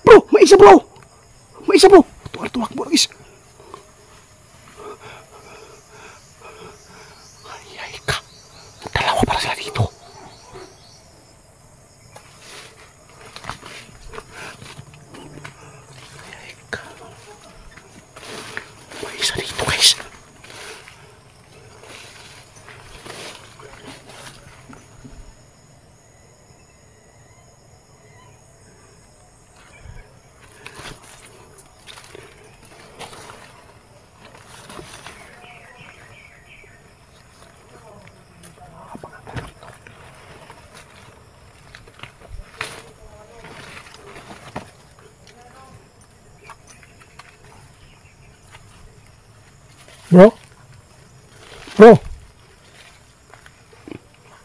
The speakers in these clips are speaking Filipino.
Bro, may isa bro. May isa bro. Tuwak-tuwak bro guys. Ay ka. Dalawa para sila dito. Ay ka. May isa dito guys. Bro? Bro?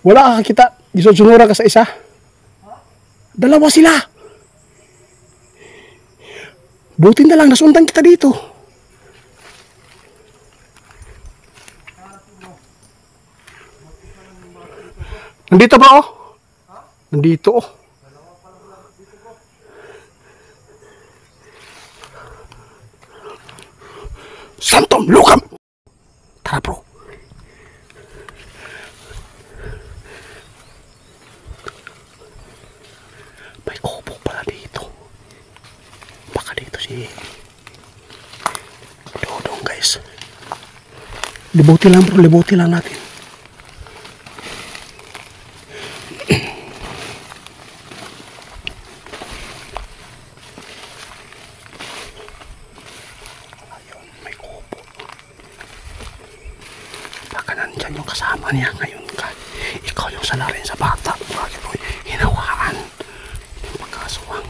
Wala ka kita. Isusunura ka sa isa. Dalawa sila. Buti na lang nasundan kita dito. Nandito ba oh? Nandito oh. Santom, lukam! Tara bro. May kubo pala dito. Baka dito si Dodong guys. Libuti lang bro, libuti lang natin. Nandyan yung kasama niya ngayon ka. Ikaw yung salarin sa bata. Bakit mo hinawaan yung pagkaswang?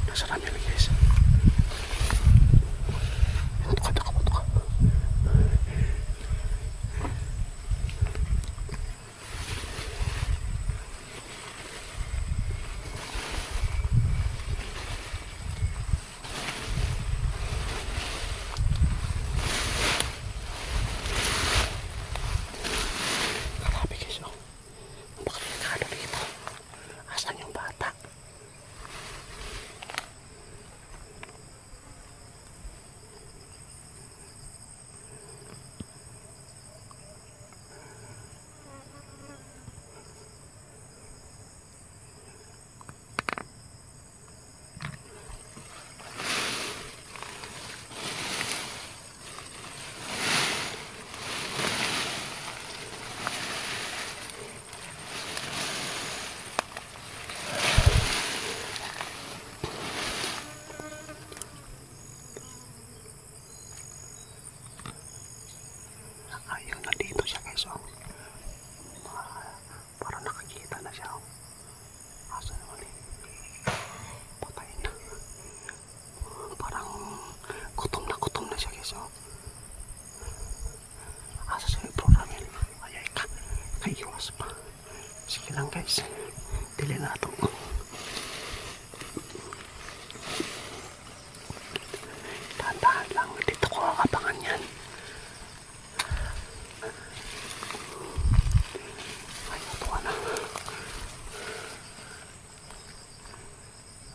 Nasa rami guys. Ito ka. Ayun, nandito siya guys oh. Parang nakakita na siya oh. Asa naman eh. Patay na. Parang gutom na siya guys oh. Asa siya yung programin. Ayay ka. Kaiwas pa. Sige lang guys. Dili na ito. Dahan-dahan lang. Dito ko kakabangan yan.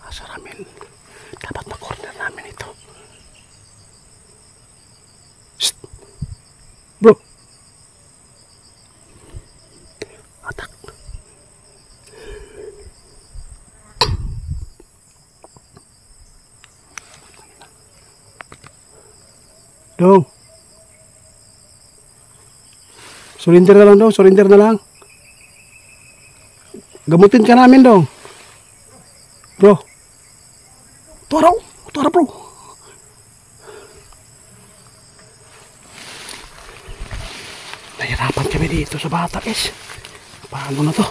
Asa Ramil. Dapat na-corner namin ito. Shhh. Bro. Atak. Dong. Surrender na lang dong. Surrender na lang. Gamutin ka namin dong. Bro. Tuara bro. Nahirapan kami dito sa bata guys. Paano na to?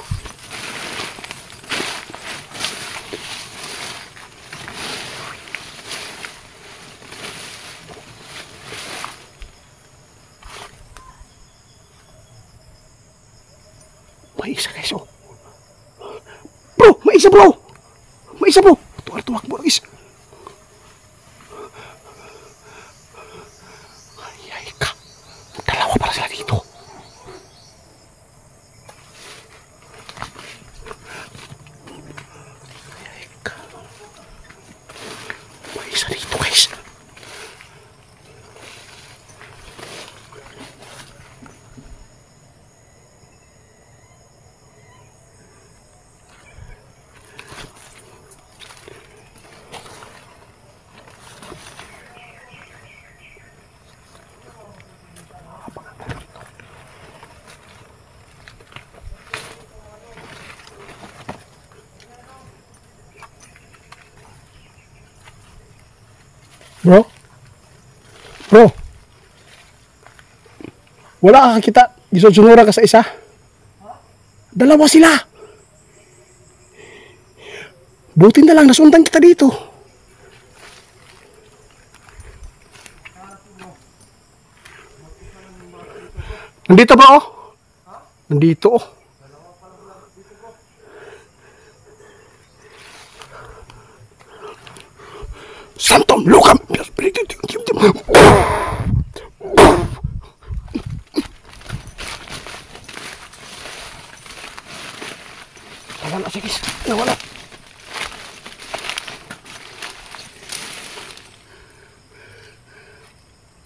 May isa guys oh. Bro, may isa bro. May isa bro. Tuwak-tuwak bro guys. Ay ka. Dalawa para sila dito. Ay Bro? Bro? Wala ka kita. Gisunura ka sa isa. Dalawa sila. Buti na lang nasundan kita dito. Nandito ba oh? Nandito oh. Santom lukam. Nawala siya guys. Nawala.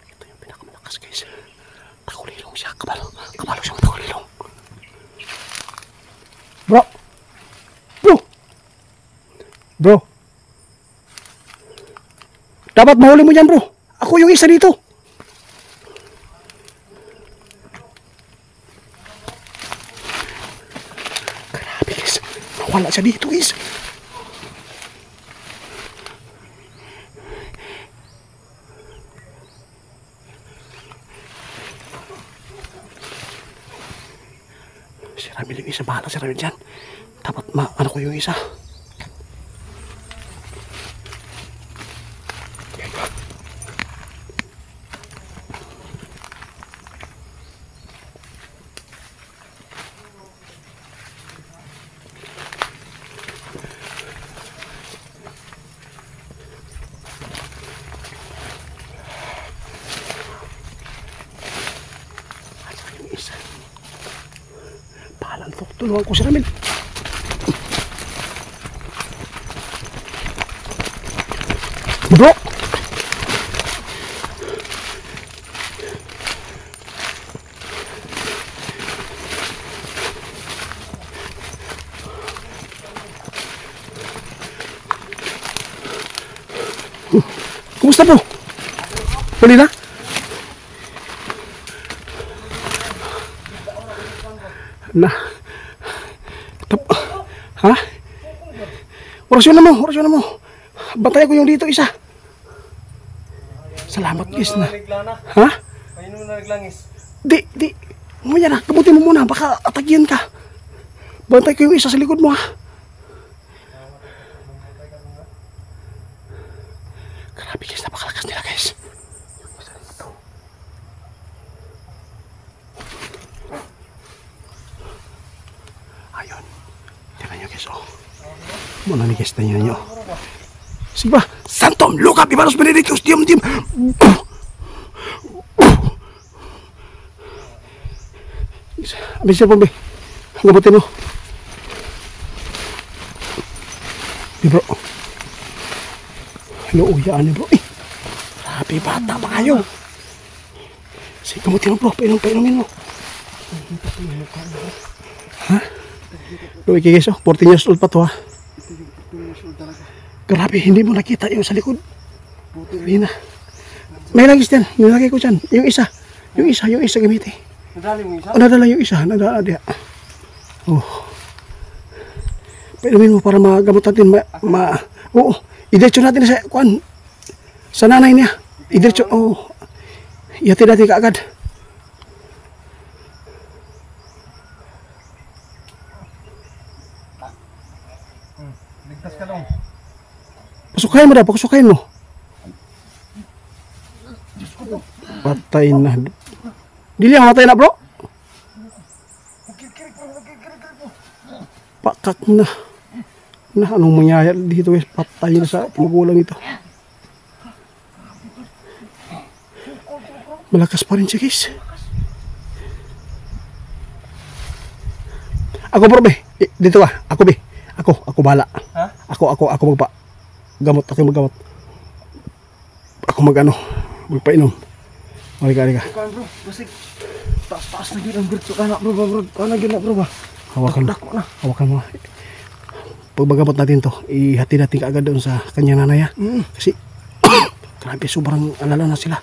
Ito yung pinakamalakas guys. Takulilong siya. Kabalo siyang takulilong. Bro. Dapat mahuli mo yan bro. Ako yung isa dito. Grabe guys. Nawala siya dito guys. Si Ramil yung isa. Bahala si Ramil dyan. Dapat ano ko yung isa. Bahala to. Tulungan ko si Ramil. Bro! Kumusta bro? Huli na? Ha? Orasyon na mo. Bantay ko yung dito isa. Salamat guys na. Ha? Paano na naglangis? Di. Mamaya na, kabutin mo muna. Baka atagyan ka. Bantay ko yung isa sa likod mo ha. Grabe guys, napakalakas nila guys. Ayun. Tingnan nyo guys oh. Muna ni guys, tingnan nyo. Sige ba? Santom, look up, Ibanos Benedictus, diam. Abis siya po be. Gabutin mo. Di bro. Inuuyaan ni bro. Grabe bata pa kayo. Sige, gabutin mo bro. Painumin mo. Ha? Look guys oh. 14 years old pa to ha. Grabe, hindi mo nakita yung sa likod. Hindi na. May langis dyan. Nilagay ko dyan. Yung isa gamitin. Nadali mo isa? Nadala yung isa. Nadala diya. Oh. Painumin mo para magamot natin. Oo. Idiretso natin sa kuan. Sa nanay niya. Idiretso. Oo. Ihatid natin kaagad. Ligtas ka lang. Pasukayin mo daw, pasukayin mo. Patay na. Dili ang matay na bro. Pakak na. Anong mangyayari dito guys? Patay na sa magulang ito. Malakas pa rin siya guys. Ako bro be. Dito ka. Ako be. Ako bala. Ha? Ako magpa. Gamot, ako maggamot. Ako magpainom. Halika. Kuan bro, basig. Taas na gyud ang birto kana bro. Kana gyud na bro ba? Hawakan mo. Pagbagamot natin to, ihati natin kaagad doon sa kanya nanay. Kasi grabe, sobrang alala na sila.